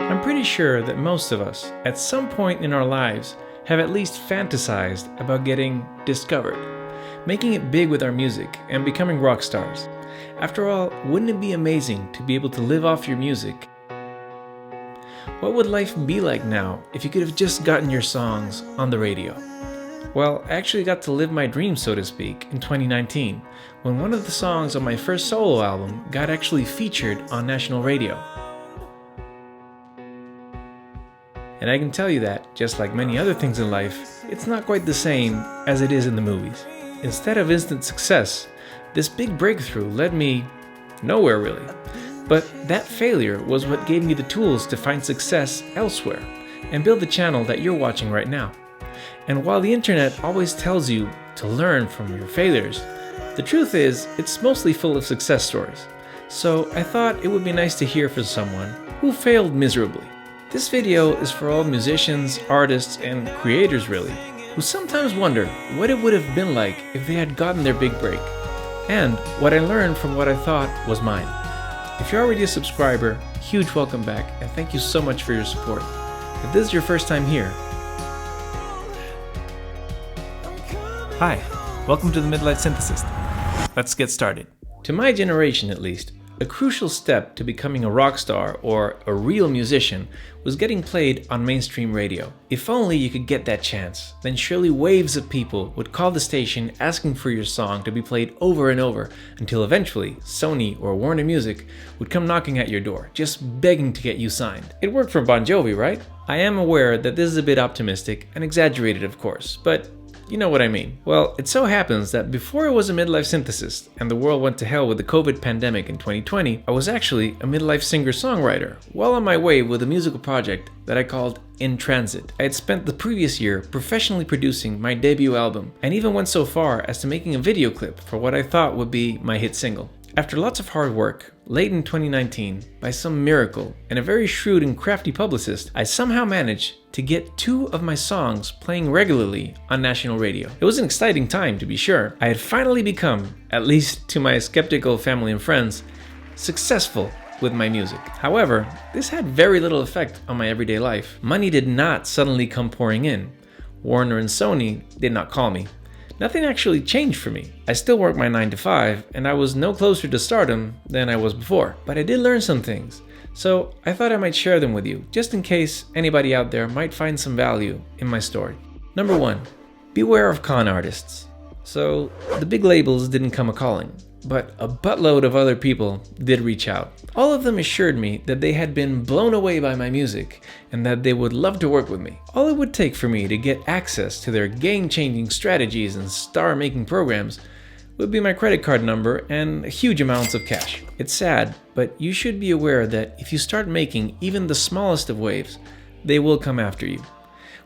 I'm pretty sure that most of us, at some point in our lives, have at least fantasized about getting discovered, making it big with our music, and becoming rock stars. After all, wouldn't it be amazing to be able to live off your music? What would life be like now if you could have just gotten your songs on the radio? Well, I actually got to live my dream, so to speak, in 2019, when one of the songs on my first solo album got actually featured on national radio. And I can tell you that, just like many other things in life, it's not quite the same as it is in the movies. Instead of instant success, this big breakthrough led me nowhere really. But that failure was what gave me the tools to find success elsewhere and build the channel that you're watching right now. And while the internet always tells you to learn from your failures, the truth is it's mostly full of success stories. So I thought it would be nice to hear from someone who failed miserably. This video is for all musicians, artists, and creators really, who sometimes wonder what it would have been like if they had gotten their big break, and what I learned from what I thought was mine. If you're already a subscriber, huge welcome back, and thank you so much for your support. If this is your first time here, hi, welcome to the Midlifesynthesist. Let's get started. To my generation at least, a crucial step to becoming a rock star or a real musician was getting played on mainstream radio. If only you could get that chance, then surely waves of people would call the station asking for your song to be played over and over until eventually Sony or Warner Music would come knocking at your door, just begging to get you signed. It worked for Bon Jovi, right? I am aware that this is a bit optimistic and exaggerated, of course, but you know what I mean. Well, it so happens that before I was a midlife synthesist and the world went to hell with the COVID pandemic in 2020, I was actually a midlife singer-songwriter, well on my way with a musical project that I called In Transit. I had spent the previous year professionally producing my debut album and even went so far as to making a video clip for what I thought would be my hit single. After lots of hard work, late in 2019, by some miracle and a very shrewd and crafty publicist, I somehow managed to get 2 of my songs playing regularly on national radio. It was an exciting time, to be sure. I had finally become, at least to my skeptical family and friends, successful with my music. However, this had very little effect on my everyday life. Money did not suddenly come pouring in. Warner and Sony did not call me. Nothing actually changed for me. I still worked my 9 to 5, and I was no closer to stardom than I was before. But I did learn some things, so I thought I might share them with you, just in case anybody out there might find some value in my story. Number 1, beware of con artists. So, the big labels didn't come a-calling, but a buttload of other people did reach out. All of them assured me that they had been blown away by my music and that they would love to work with me. All it would take for me to get access to their game-changing strategies and star-making programs would be my credit card number and huge amounts of cash. It's sad, but you should be aware that if you start making even the smallest of waves, they will come after you.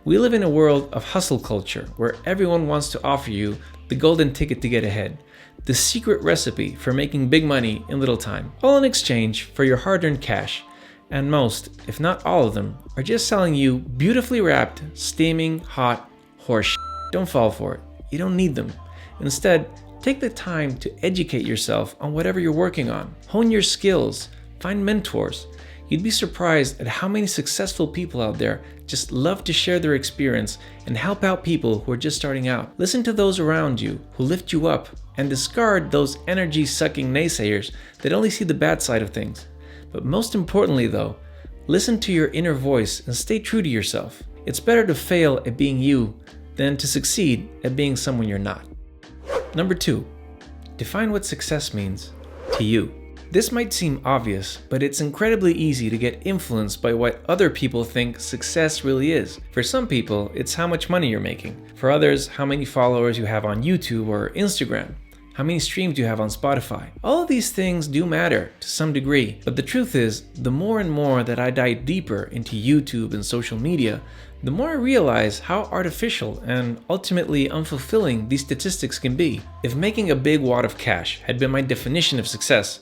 We live in a world of hustle culture where everyone wants to offer you the golden ticket to get ahead, the secret recipe for making big money in little time, all in exchange for your hard-earned cash. And most, if not all of them, are just selling you beautifully wrapped, steaming, hot horse shit. Don't fall for it. You don't need them. Instead, take the time to educate yourself on whatever you're working on. Hone your skills. Find mentors. You'd be surprised at how many successful people out there just love to share their experience and help out people who are just starting out. Listen to those around you who lift you up and discard those energy-sucking naysayers that only see the bad side of things. But most importantly though, listen to your inner voice and stay true to yourself. It's better to fail at being you than to succeed at being someone you're not. Number 2, define what success means to you. This might seem obvious, but it's incredibly easy to get influenced by what other people think success really is. For some people, it's how much money you're making. For others, how many followers you have on YouTube or Instagram. How many streams you have on Spotify. All of these things do matter to some degree, but the truth is, the more and more that I dive deeper into YouTube and social media, the more I realize how artificial and ultimately unfulfilling these statistics can be. If making a big wad of cash had been my definition of success,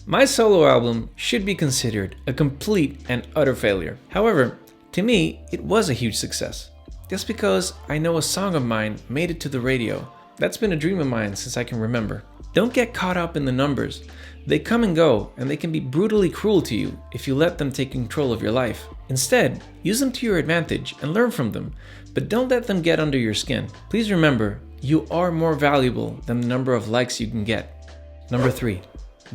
my solo album should be considered a complete and utter failure. However, to me, it was a huge success. Just because I know a song of mine made it to the radio, that's been a dream of mine since I can remember. Don't get caught up in the numbers. They come and go, and they can be brutally cruel to you if you let them take control of your life. Instead, use them to your advantage and learn from them, but don't let them get under your skin. Please remember, you are more valuable than the number of likes you can get. Number 3,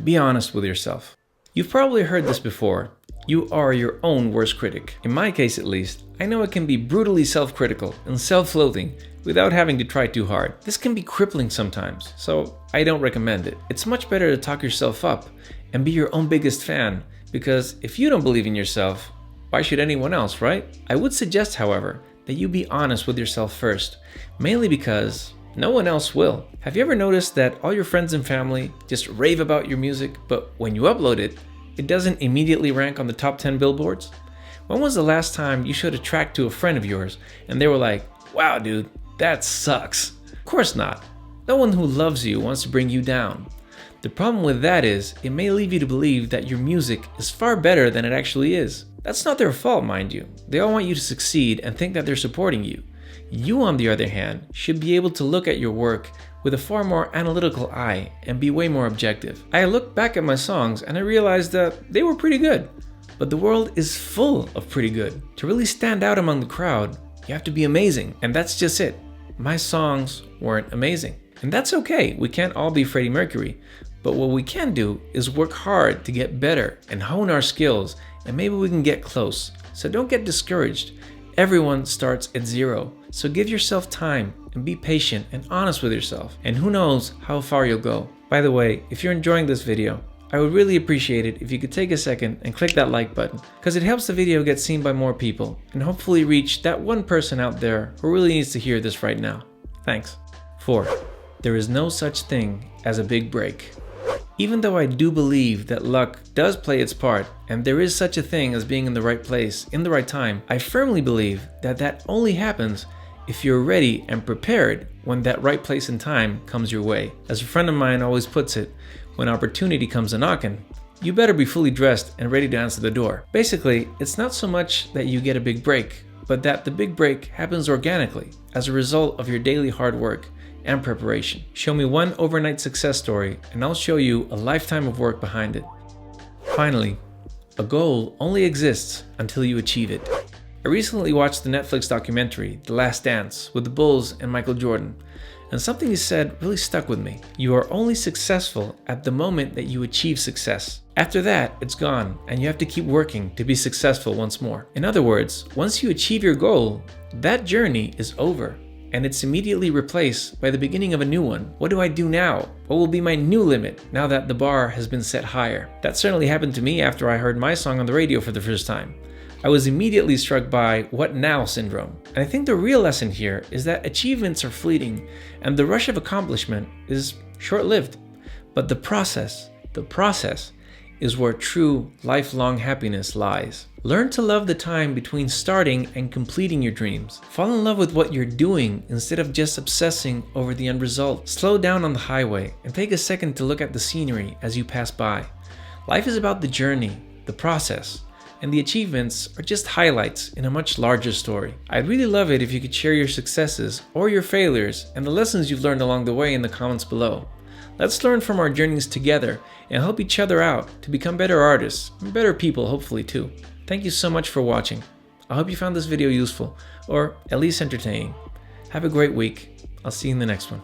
be honest with yourself. You've probably heard this before. You are your own worst critic. In my case at least, I know it can be brutally self-critical and self-loathing without having to try too hard. This can be crippling sometimes, so I don't recommend it. It's much better to talk yourself up and be your own biggest fan, because if you don't believe in yourself, why should anyone else, right? I would suggest, however, that you be honest with yourself first, mainly because no one else will. Have you ever noticed that all your friends and family just rave about your music, but when you upload it, it doesn't immediately rank on the top 10 billboards? When was the last time you showed a track to a friend of yours and they were like, wow dude, that sucks? Of course not. No one who loves you wants to bring you down. The problem with that is, it may lead you to believe that your music is far better than it actually is. That's not their fault, mind you. They all want you to succeed and think that they're supporting you. You, on the other hand, should be able to look at your work with a far more analytical eye and be way more objective. I looked back at my songs and I realized that they were pretty good. But the world is full of pretty good. To really stand out among the crowd, you have to be amazing. And that's just it. My songs weren't amazing. And that's okay, we can't all be Freddie Mercury. But what we can do is work hard to get better and hone our skills, and maybe we can get close. So don't get discouraged. Everyone starts at zero. So give yourself time and be patient and honest with yourself. And who knows how far you'll go. By the way, if you're enjoying this video, I would really appreciate it if you could take a second and click that like button, because it helps the video get seen by more people and hopefully reach that one person out there who really needs to hear this right now. Thanks. 4. There is no such thing as a big break. Even though I do believe that luck does play its part and there is such a thing as being in the right place in the right time, I firmly believe that that only happens if you're ready and prepared when that right place and time comes your way. As a friend of mine always puts it, when opportunity comes a-knockin', you better be fully dressed and ready to answer the door. Basically, it's not so much that you get a big break, but that the big break happens organically as a result of your daily hard work and preparation. Show me one overnight success story and I'll show you a lifetime of work behind it. Finally, a goal only exists until you achieve it. I recently watched the Netflix documentary, The Last Dance, with the Bulls and Michael Jordan, and something he said really stuck with me. You are only successful at the moment that you achieve success. After that, it's gone, and you have to keep working to be successful once more. In other words, once you achieve your goal, that journey is over, and it's immediately replaced by the beginning of a new one. What do I do now? What will be my new limit now that the bar has been set higher? That certainly happened to me after I heard my song on the radio for the first time. I was immediately struck by what now syndrome. And I think the real lesson here is that achievements are fleeting and the rush of accomplishment is short-lived. But the process is where true lifelong happiness lies. Learn to love the time between starting and completing your dreams. Fall in love with what you're doing instead of just obsessing over the end result. Slow down on the highway and take a second to look at the scenery as you pass by. Life is about the journey, the process, and the achievements are just highlights in a much larger story. I'd really love it if you could share your successes or your failures and the lessons you've learned along the way in the comments below. Let's learn from our journeys together and help each other out to become better artists and better people, hopefully too. Thank you so much for watching. I hope you found this video useful, or at least entertaining. Have a great week. I'll see you in the next one.